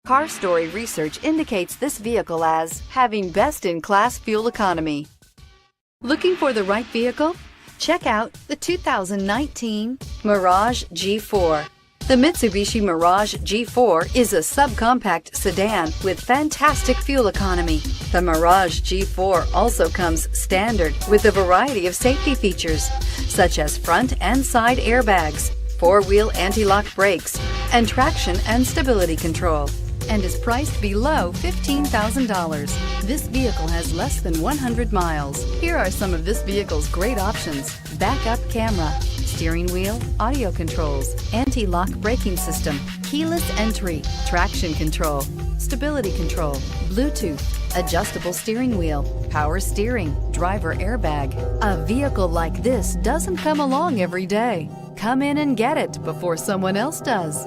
Car Story research indicates this vehicle as having best-in-class fuel economy. Looking for the right vehicle? Check out the 2019 Mirage G4. The Mitsubishi Mirage G4 is a subcompact sedan with fantastic fuel economy. The Mirage G4 also comes standard with a variety of safety features, such as front and side airbags, four-wheel anti-lock brakes, and traction and stability control, and is priced below $15,000. This vehicle has less than 100 miles. Here are some of this vehicle's great options: backup camera, steering wheel audio controls, anti-lock braking system, keyless entry, traction control, stability control, Bluetooth, adjustable steering wheel, power steering, driver airbag. A vehicle like this doesn't come along every day. Come in and get it before someone else does.